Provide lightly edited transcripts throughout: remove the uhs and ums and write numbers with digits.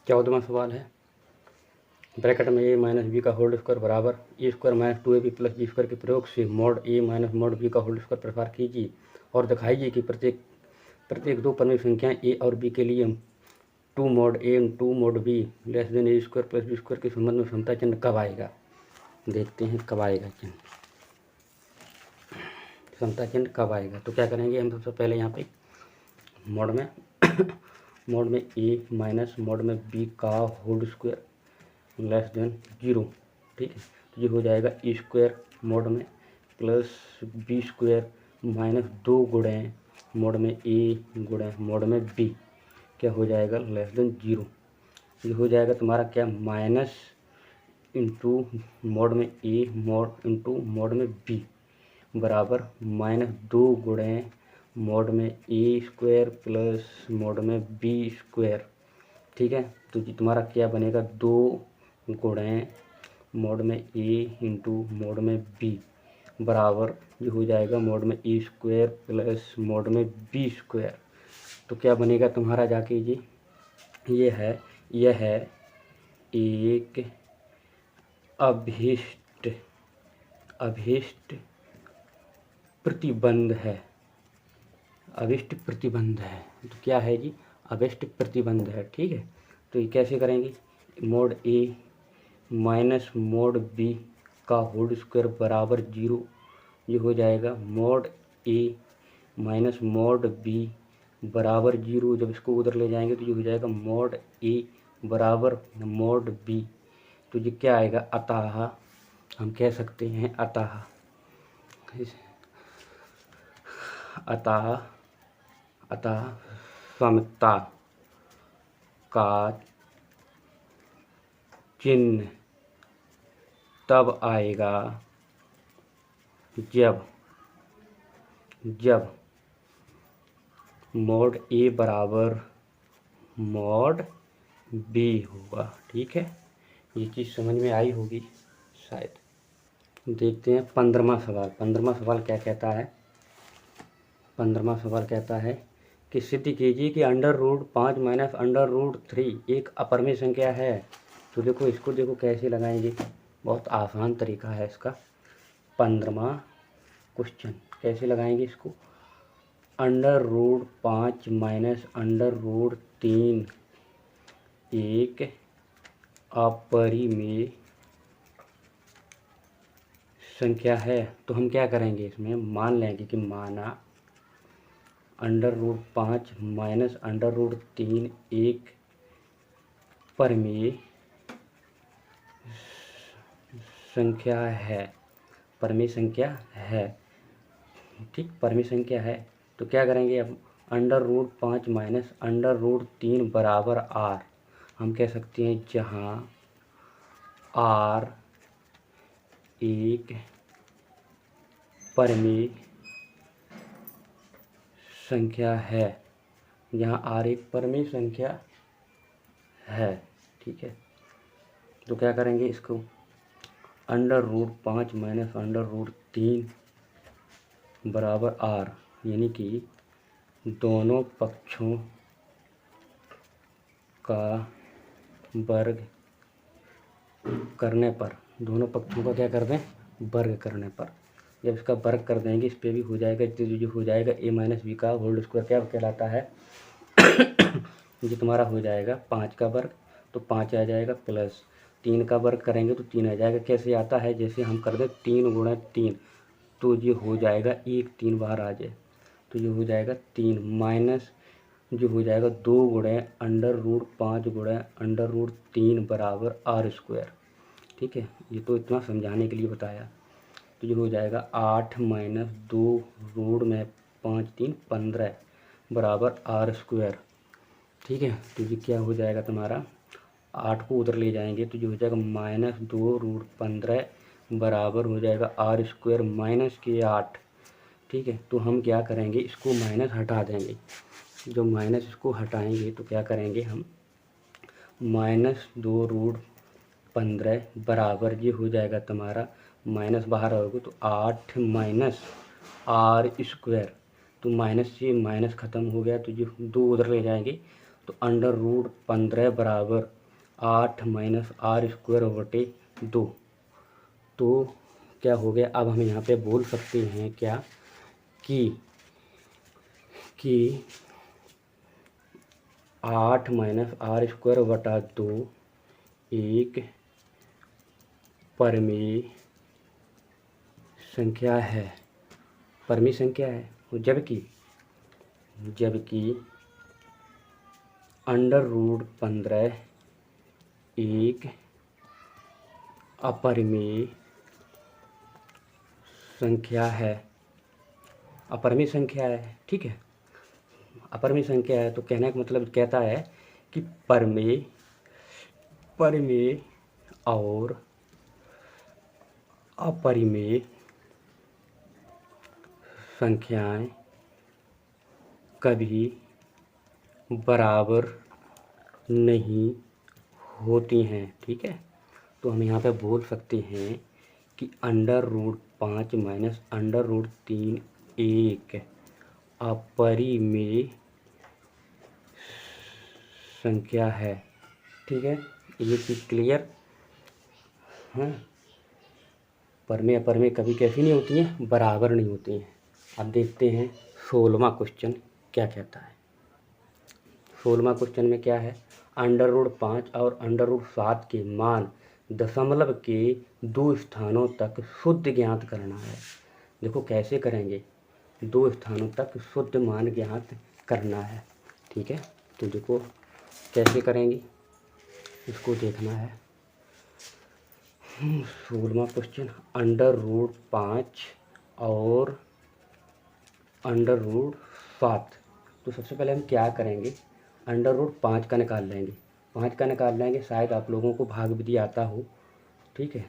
14वां सवाल है, ब्रैकेट में ए माइनस बी का होल स्क्वायर बराबर A square minus 2ab plus B square के प्रयोग से mod A minus mod B का होल स्क्वायर प्रसार कीजिए और दिखाइए कि प्रत्येक दो परिमित संख्याएं ए और बी के लिए 2 mod A 2 mod B less than A square plus B square के संबंध में समता चिन्ह कब आएगा। देखते हैं कब आएगा चिन्ह, समता चिन्ह कब आएगा। तो क्या करेंगे हम सबसे पहले यहाँ पे मॉड में मॉड में ए माइनस मॉड में बी का होल स्क्वायर लेस देन 0, ठीक है। तो ये हो जाएगा ए स्क्वायर मॉड में प्लस बी स्क्वायर माइनस 2 गुणे मॉड में ए गुणे मॉड में बी, क्या हो जाएगा लेस देन 0। ये हो जाएगा तुम्हारा क्या माइनस इंटू मॉड में ए मॉड इंटू मॉड में बी बराबर माइनस 2 गुणे मॉड में ए स्क्वायर प्लस मॉड में बी स्क्वायर, ठीक है। तो ये तुम्हारा क्या बनेगा 2 गुणे मॉड में ए इंटू मॉड में बी बराबर ये हो जाएगा मॉड में ए स्क्वायर प्लस मॉड में बी स्क्वायर। तो क्या बनेगा तुम्हारा जाके जी यह है एक अभिष्ट प्रतिबंध है, अभिष्ट प्रतिबंध है। तो क्या है जी अभिष्ट प्रतिबंध है, ठीक है। तो ये कैसे करेंगे, mod A minus mod B का होल स्क्वायर बराबर 0, ये हो जाएगा mod A minus mod B बराबर 0। जब इसको उधर ले जाएंगे तो ये हो जाएगा मॉड ए बराबर मॉड बी। तो ये क्या आएगा अतः, हम कह सकते हैं अतः समता का चिन्ह तब आएगा जब मॉड ए बराबर मॉड बी होगा, ठीक है। ये चीज़ समझ में आई होगी शायद। देखते हैं 15वां सवाल। 15वां सवाल क्या कहता है, 15वां सवाल कहता है कि सिद्ध कीजिए कि under root 5 minus under root 3 एक अपरिमेय संख्या है। तो देखो इसको देखो कैसे लगाएंगे, बहुत आसान तरीका है इसका। 15वां क्वेश्चन कैसे लगाएंगे इसको, under root 5 minus under root 3 एक अपरिमेय संख्या है। तो हम क्या करेंगे, इसमें मान लेंगे कि माना under root 5 minus under root 3 एक परिमेय संख्या है, परिमेय संख्या है, ठीक, परिमेय संख्या है। तो क्या करेंगे अब, under root 5 minus under root 3 बराबर आर। हम कह सकते हैं जहाँ आर एक परिमेय संख्या है, यहाँ आर एक परिमेय संख्या है, ठीक है। तो क्या करेंगे इसको, under root 5 minus under root 3 बराबर आर, यानी कि दोनों पक्षों का वर्ग करने पर, दोनों पक्षों का क्या कर दें वर्ग करने पर, जब इसका वर्ग कर देंगे इस पे भी हो जाएगा, जो हो जाएगा ए माइनस बी का होल स्क्वायर क्या कहलाता है जो तुम्हारा हो जाएगा 5 का वर्ग, तो 5 आ जाएगा प्लस 3 का वर्ग करेंगे तो 3 आ जाएगा। कैसे आता है, जैसे हम कर दें 3 गुणा 3 तो ये हो जाएगा 1 3 बाहर आ जाए तो ये हो जाएगा 3 माइनस जो हो जाएगा 2 गुणे अंडर रूट 5 गुणे अंडर रूट 3 बराबर आर स्क्वायर, ठीक है। ये तो इतना समझाने के लिए बताया। तो ये हो जाएगा 8 माइनस 2 रूट में 5 3 15 बराबर आर स्क्वायर, ठीक है। तो ये क्या हो जाएगा तुम्हारा, 8 को उधर ले जाएंगे तो ये हो जाएगा माइनस 2 रूट 15 बराबर हो जाएगा आर स्क्वायर माइनस के 8, ठीक है। तो हम क्या करेंगे, इसको माइनस हटा देंगे। जो माइनस इसको हटाएंगे तो क्या करेंगे हम, माइनस 2 रूट 15 बराबर ये हो जाएगा तुम्हारा माइनस बाहर आओगे तो 8 माइनस आर स्क्वायर, तो माइनस से माइनस ख़त्म हो गया तो ये 2 उधर ले जाएंगे तो अंडर रूट 15 बराबर 8 माइनस आर स्क्वायर बटे 2। तो क्या हो गया, अब हम यहाँ पे बोल सकते हैं क्या कि 8 माइनस आर स्क्वायर बटा 2 एक परिमेय संख्या है, परिमेय संख्या है। जबकि √15 एक अपरिमेय संख्या है, अपरिमेय संख्या है। ठीक है, अपरिमेय संख्या है तो कहने का मतलब कहता है कि परिमेय और अपरिमेय संख्याएं कभी बराबर नहीं होती हैं। ठीक है, तो हम यहाँ पे बोल सकते हैं कि √5 माइनस √3 एक अपरिमेय संख्या है। ठीक है, ये चीज़ क्लियर है। परिमेय अपरिमेय कभी कैसी नहीं होती हैं, बराबर नहीं होती हैं। अब देखते हैं 16वां क्वेश्चन क्या कहता है। 16वां क्वेश्चन में क्या है, √5 और √7 के मान दशमलव के 2 स्थानों तक शुद्ध ज्ञात करना है। देखो कैसे करेंगे, 2 स्थानों तक शुद्ध मान ज्ञात करना है। ठीक है, तो देखो कैसे करेंगे, इसको देखना है। 16वां क्वेश्चन, √5 और √7। तो सबसे पहले हम क्या करेंगे, √5 का निकाल लेंगे। 5 का निकाल लेंगे, शायद आप लोगों को भाग विधि आता हो। ठीक है,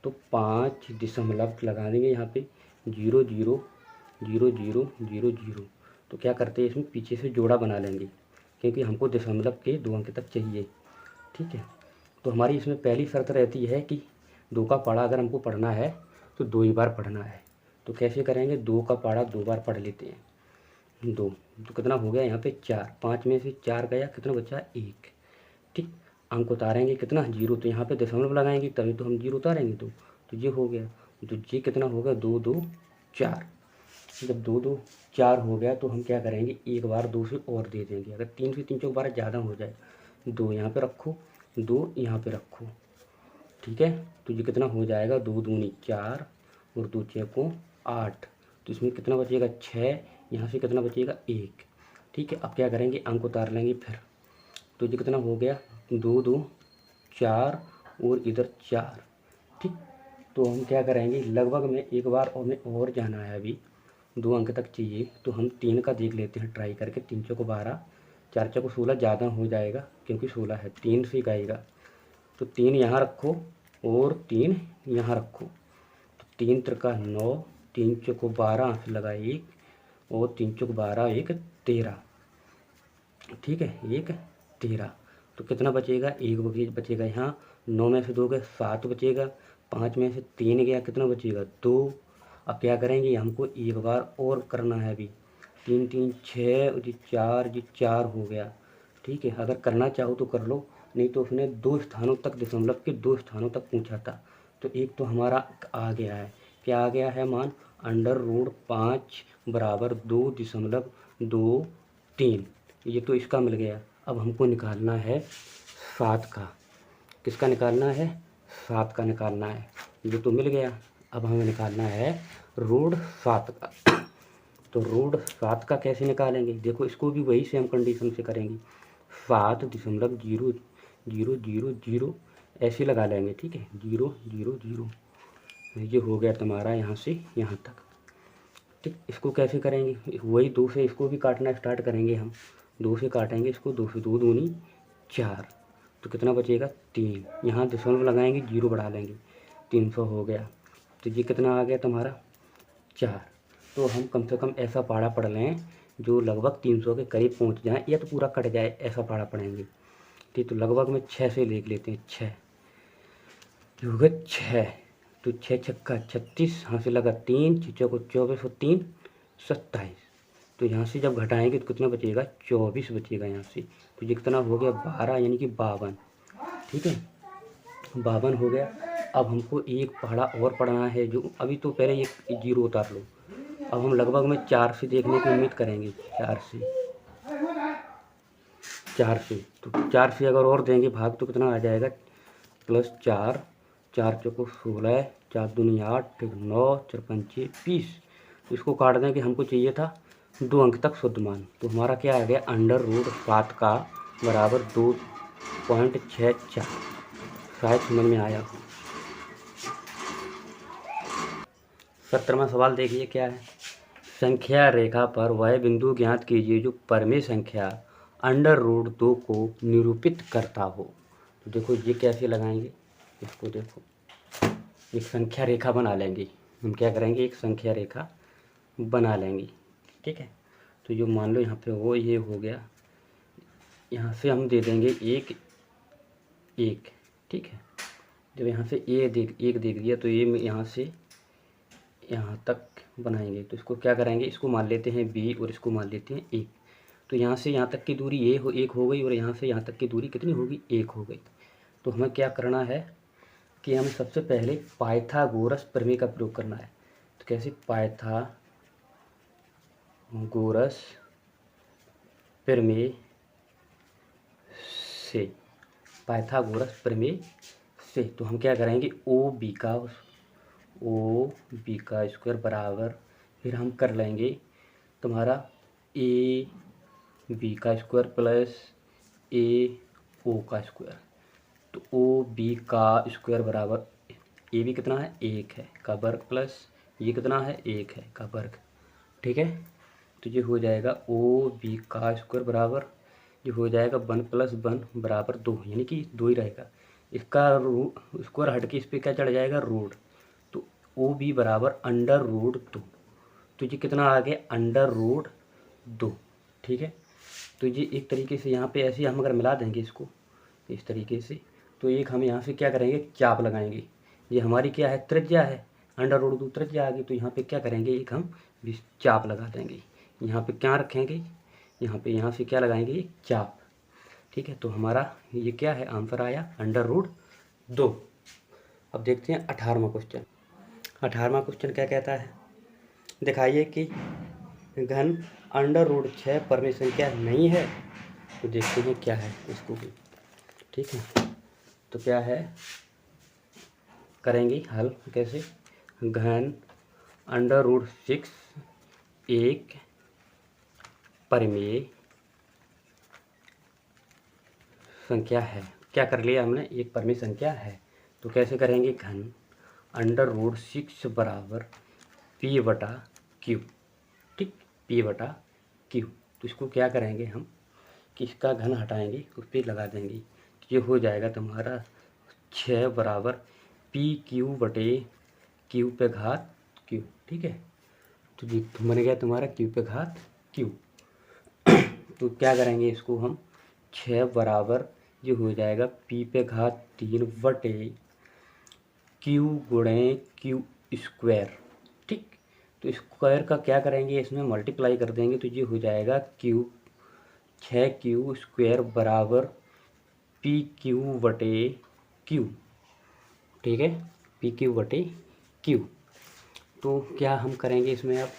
तो 5 दशमलव लगा देंगे यहाँ पे 0 0 0 0 0 0। तो क्या करते हैं, इसमें पीछे से जोड़ा बना लेंगे क्योंकि हमको दशमलव के 2 अंक तक चाहिए। ठीक है, तो हमारी इसमें पहली शर्त रहती है कि 2 का पढ़ा अगर हमको पढ़ना है तो 2 ही बार पढ़ना है। तो कैसे करेंगे, 2 का पढ़ा 2 बार पढ़ लेते हैं। 2 तो कितना हो गया यहाँ पे 4, 5 में से 4 गया, कितना बचा 1। ठीक, अंक उतारेंगे कितना 0, तो यहाँ पे दशमलव लगाएंगे तभी तो हम 0 उतारेंगे। तो ये हो गया, तो ये कितना हो गया 2 2 4। जब 2 2 4 हो गया तो हम क्या करेंगे, एक बार 2 से और दे देंगे। अगर 3 से 3 चौक 12 ज़्यादा हो जाए, 2 यहाँ पे रखो, 2 यहाँ पे रखो। ठीक है, तो ये कितना हो जाएगा 2 दूनी 4 और 2 चौकों 8। तो इसमें कितना बचेगा 6, यहाँ से कितना बचेगा 1। ठीक है, अब क्या करेंगे, अंक उतार लेंगे फिर। तो ये कितना हो गया 2 2 4 और इधर 4। ठीक, तो हम क्या करेंगे, लगभग में एक बार और जाना है, अभी 2 अंक तक चाहिए। तो हम 3 का देख लेते हैं ट्राई करके। 3 चौको 12, 4 चौको 16 ज़्यादा हो जाएगा क्योंकि 16 है, 3 से गएगा। तो 3 यहाँ रखो और 3 यहाँ रखो। तो 3 त्रिका 9, 3 चौको 12 से लगा 1 और 3 चौको 12 1 13। ठीक है, 1 13। तो कितना बचेगा, 1 बचेगा यहाँ। 9 में से 2 गए 7 बचेगा, 5 में से 3 गया, कितना बचेगा 2। अब क्या करेंगे, हमको एक बार और करना है अभी। 3 3 6 और 4 हो गया। ठीक है, अगर करना चाहो तो कर लो, नहीं तो उसने 2 स्थानों तक, दशमलव के 2 स्थानों तक पूछा था। तो एक तो हमारा आ गया है, क्या आ गया है मान, √5 बराबर 2.23। ये तो इसका मिल गया। अब हमको निकालना है 7 का। किसका निकालना है, 7 का निकालना है। ये तो मिल गया, अब हमें निकालना है √7 का। तो √7 का कैसे निकालेंगे, देखो इसको भी वही सेम कंडीशन से करेंगे। 7.0000 ऐसे लगा लेंगे। ठीक है, 0 0 0। ये हो गया तुम्हारा यहाँ से यहाँ तक। ठीक, इसको कैसे करेंगे, वही 2 से इसको भी काटना स्टार्ट करेंगे हम। 2 से काटेंगे इसको, 2 से 2 दूनी 4। तो कितना बचेगा 3, यहाँ दशमलव लगाएंगे 0 बढ़ा लेंगे, 300 हो गया। तो ये कितना आ गया तुम्हारा 4। तो हम कम से कम ऐसा पहाड़ा पढ़ लें जो लगभग 300 के करीब पहुँच जाए, या तो पूरा कट जाए, ऐसा पहाड़ा पढ़ेंगे। ठीक, तो लगभग में 6 से देख लेते हैं। 6 हो गए 6, तो 6 छक्का 36, यहाँ से लगा 3, 6 को 24 और 3 27। तो यहाँ से जब घटाएंगे तो कितना बचेगा 24 बचेगा यहाँ से। तो ये कितना हो गया 12 यानी कि 52। ठीक है, 52 हो गया। अब हमको एक पहाड़ा और पढ़ना है, जो अभी तो पहले एक जीरो उतार लो। अब हम लगभग में 4 से देखने की उम्मीद करेंगे, 4 से तो 4 से अगर और देंगे भाग तो कितना आ जाएगा, +4, 4 चौको 16, 4 दूनी 8, 9, 4 पंचे 20। तो इसको काट दें कि हमको चाहिए था 2 अंक तक शुद्ध मान। तो हमारा क्या आ गया, √7 का बराबर 2.64। शायद समझ में आया हो। 17वां सवाल देखिए क्या है। संख्या रेखा पर वह बिंदु ज्ञात कीजिए जो परमेय संख्या √2 को निरूपित करता हो। तो देखो ये कैसे लगाएंगे, इसको देखो, एक संख्या रेखा बना लेंगे। हम क्या करेंगे, एक संख्या रेखा बना लेंगे, ठीक है। तो जो मान लो यहाँ पे वो ये हो गया, यहाँ से हम दे देंगे एक, ठीक है। जब यहाँ से एक देख दिया तो ये यहाँ से यहाँ तक बनाएंगे। तो इसको क्या करेंगे, इसको मान लेते हैं b और इसको मान लेते हैं 1। तो यहाँ से यहाँ तक की दूरी एक हो गई और यहाँ से यहाँ तक की दूरी कितनी होगी, 1 हो गई। तो हमें क्या करना है कि हमें सबसे पहले पाइथागोरस प्रमेय का प्रयोग करना है। तो कैसे, पाइथागोरस प्रमेय से, पाइथागोरस प्रमेय से तो हम क्या करेंगे, ओ बी का स्क्वायर बराबर, फिर हम कर लेंगे तुम्हारा ए बी का स्क्वायर प्लस ए ओ का स्क्वायर। तो ओ बी का स्क्वायर बराबर, ए बी कितना है, 1 है का वर्ग, प्लस ये कितना है, 1 है का वर्ग, ठीक है। तो ये हो जाएगा ओ बी का स्क्वायर बराबर, ये हो जाएगा 1 + 1 बराबर 2, यानी कि 2 ही रहेगा। इसका स्क्वायर हट के इस पर क्या चढ़ जाएगा, रूट। तो ओ बी बराबर √2। तो ये कितना आ गया, √2, ठीक है। तो ये एक तरीके से यहाँ पे ऐसे हम अगर मिला देंगे इसको इस तरीके से, तो एक हम यहाँ से क्या करेंगे, चाप लगाएंगे। ये हमारी क्या है, त्रिज्या है, √2 त्रिज्या आ गई। तो यहाँ पे क्या करेंगे, एक हम चाप लगा देंगे। यहाँ पे क्या रखेंगे, यहाँ से क्या लगाएंगे, एक चाप, ठीक है। तो हमारा ये क्या है, आंसर आया √2। अब देखते हैं 18वां क्वेश्चन। 18वां क्वेश्चन क्या कहता है, दिखाइए कि घन √6 परमेय संख्या नहीं है। तो देखते हैं क्या है इसको भी, ठीक है। तो क्या है, करेंगे हल कैसे, घन √6 एक परमेय संख्या है। क्या कर लिया हमने, एक परमेय संख्या है। तो कैसे करेंगे, घन √6 बराबर P/Q, ठीक, P/Q। तो इसको क्या करेंगे हम कि इसका घन हटाएंगे, उस पर लगा देंगे। तो ये हो जाएगा तुम्हारा 6 बराबर PQ/Q पे घात Q, ठीक है। तो ये बन गया तुम्हारा Q पे घात Q। तो क्या करेंगे इसको हम, 6 बराबर ये हो जाएगा P पे घात 3/Q गुणे Q स्क्वायर, ठीक। तो स्क्वायर का क्या करेंगे, इसमें मल्टीप्लाई कर देंगे। तो ये हो जाएगा 6Q स्क्वायर बराबर PQ/Q, ठीक है, PQ/Q। तो क्या हम करेंगे इसमें अब,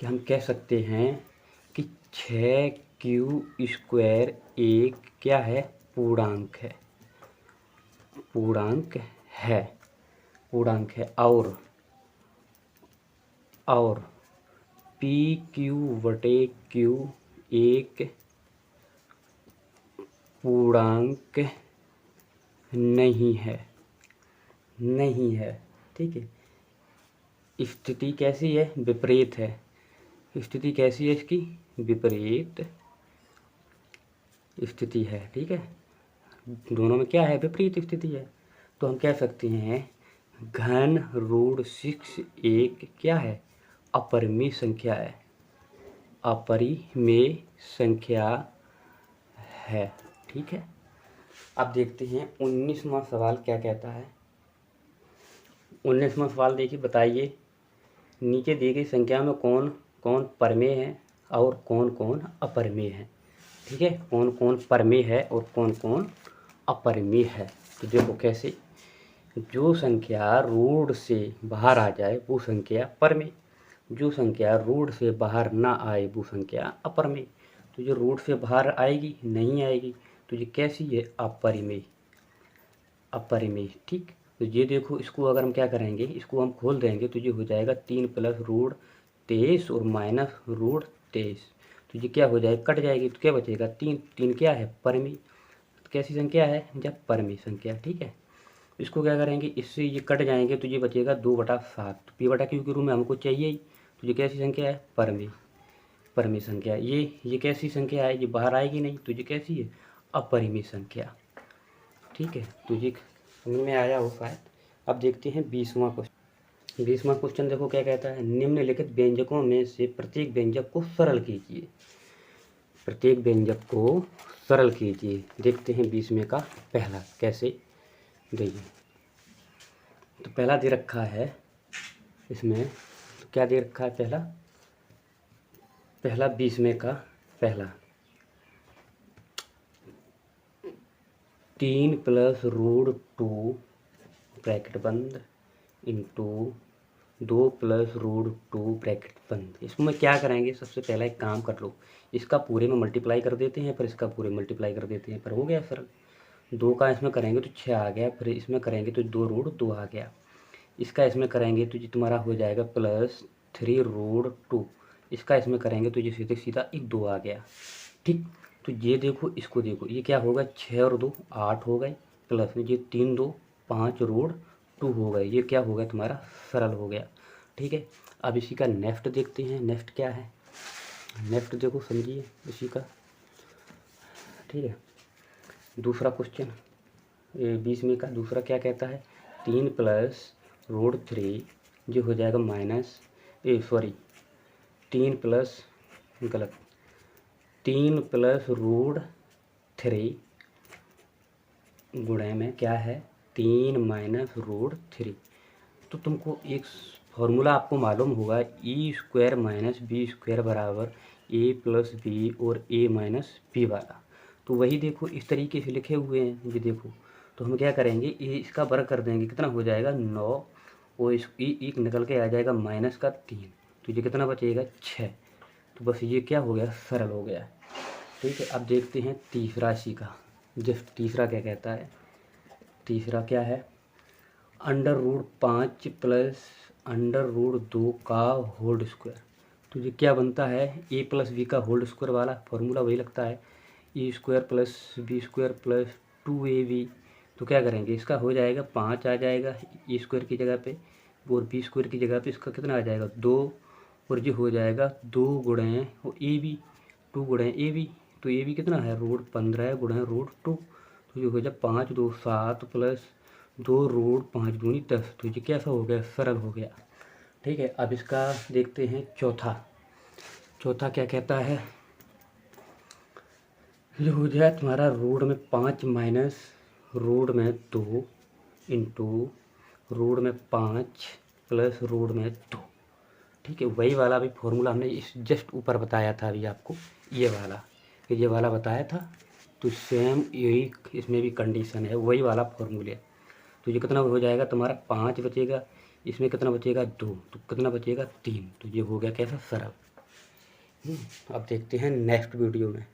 कि हम कह सकते हैं कि 6Q स्क्वायर एक क्या है, पूर्णांक है, और PQ/Q एक पूर्णांक नहीं है, ठीक है। स्थिति कैसी है, विपरीत है। स्थिति कैसी है इसकी, विपरीत स्थिति है, ठीक है। दोनों में क्या है, विपरीत स्थिति है। तो हम कह सकते हैं घन √6 एक क्या है, अपरिमेय संख्या है, ठीक है। अब देखते हैं 19वां सवाल क्या कहता है। 19वां सवाल देखिए, बताइए नीचे दी गई संख्या में कौन कौन परमेय है और कौन कौन अपरिमेय है, ठीक है। कौन कौन परमेय है और कौन कौन अपरिमेय है। तो देखो कैसे, जो संख्या रूट से बाहर आ जाए वो संख्या परमेय, जो संख्या रूट से बाहर ना आए वो संख्या अपरिमेय। तो जो रूट से बाहर आएगी नहीं आएगी तो ये कैसी है, अपरिमेय, अपरिमेय। ठीक, तो ये देखो इसको अगर हम क्या करेंगे, इसको हम खोल देंगे तो ये हो जाएगा 3 प्लस रूट 23 और माइनस रूट 23। तो ये क्या हो जाएगा, कट जाएगी तो क्या बचेगा, 3। 3 क्या है, परिमेय। कैसी संख्या है, जब परिमेय संख्या। ठीक है, इसको क्या करेंगे, इससे ये कट जाएंगे तो ये बचेगा 2/7। पी बटा क्यू के रूप में हमको चाहिए ही, तो ये कैसी संख्या है, परिमेय, परिमेय संख्या। ये कैसी संख्या है, ये बाहर आएगी नहीं तो ये कैसी है, अपरिमेय संख्या। ठीक है, तो ये समझ में आया हो शायद। अब देखते हैं 20वां क्वेश्चन। 20वां क्वेश्चन देखो क्या कहता है, निम्नलिखित व्यंजकों में से प्रत्येक व्यंजक को सरल कीजिए, प्रत्येक व्यंजक को सरल कीजिए। देखते हैं 20वें का पहला कैसे, देखिए तो पहला दे रखा है इसमें, तो क्या दे रखा है पहला, पहला 20वें का पहला 3 प्लस रूट 2 ब्रैकेट बंद इंटू 2 प्लस रूट 2 ब्रैकेट बंद। इसमें क्या करेंगे, सबसे पहला एक काम कर लो, इसका पूरे में मल्टीप्लाई कर देते हैं, फिर इसका पूरे मल्टीप्लाई कर देते हैं, पर हो गया सरल। 2 का इसमें करेंगे तो 6 आ गया, फिर इसमें करेंगे तो 2 रूट 2 आ गया, इसका इसमें करेंगे तो ये तुम्हारा हो जाएगा प्लस 3 रूट 2, इसका इसमें करेंगे तो ये सीधे सीधा एक 2 आ गया। ठीक, तो ये देखो इसको देखो, ये क्या होगा, 6 और 2 8 हो गए, प्लस ये 3 2 5 रूट 2 हो गए, ये क्या हो गया तुम्हारा, सरल हो गया। ठीक है, अब इसी का नेक्स्ट देखते हैं, नेक्स्ट क्या है, नेक्स्ट देखो समझिए इसी का। ठीक है, दूसरा क्वेश्चन 20वें का दूसरा क्या कहता है, 3 प्लस रूट 3 जो हो जाएगा माइनस 3 प्लस, गलत, 3 प्लस रूट 3 गुणे में क्या है, 3 माइनस रूट 3। तो तुमको एक फॉर्मूला आपको मालूम होगा, E square minus B square बराबर ए प्लस बी और ए माइनस बी वाला। तो वही देखो इस तरीके से लिखे हुए हैं, ये देखो। तो हम क्या करेंगे, ये इसका वर्ग कर देंगे, कितना हो जाएगा 9, और इस एक निकल के आ जाएगा माइनस का 3, तो ये कितना बचेगा 6। तो बस ये क्या हो गया, सरल हो गया। ठीक है, अब देखते हैं तीसरा इसी का, जस्ट तीसरा क्या कहता है, तीसरा क्या है, under root 5 plus under root 2 का होल स्क्वायर। तो ये क्या बनता है, ए प्लस बी का होल स्क्वायर वाला फॉर्मूला वही लगता है, A square plus B square plus 2ab। तो क्या करेंगे, इसका हो जाएगा 5 आ जाएगा ए स्क्वायर की जगह पे, और बी स्क्वायर की जगह पे इसका कितना आ जाएगा 2, और ये हो जाएगा 2 गुणे ए बी, 2 गुणे ए बी। तो ए बी कितना है, रूट 15 गुणे रूट 2। तो ये हो जाए 5 2 7 प्लस 2 रूट 5 दूनी 10। तो ये कैसा हो गया, सरल हो गया। ठीक है, अब इसका देखते हैं चौथा, चौथा क्या कहता है, ये हो जाए तुम्हारा रूट में 5 माइनस रूट में 2 इंटू रूट में 5 प्लस रूट में 2। ठीक है, वही वाला भी फॉर्मूला हमने इस जस्ट ऊपर बताया था अभी आपको, ये वाला बताया था। तो सेम यही इसमें भी कंडीशन है, वही वाला फॉर्मूले। तो ये कितना हो जाएगा तुम्हारा 5 बचेगा, इसमें कितना बचेगा 2, तो कितना बचेगा 3। तो ये हो गया कैसा, सरल। अब देखते हैं नेक्स्ट वीडियो में।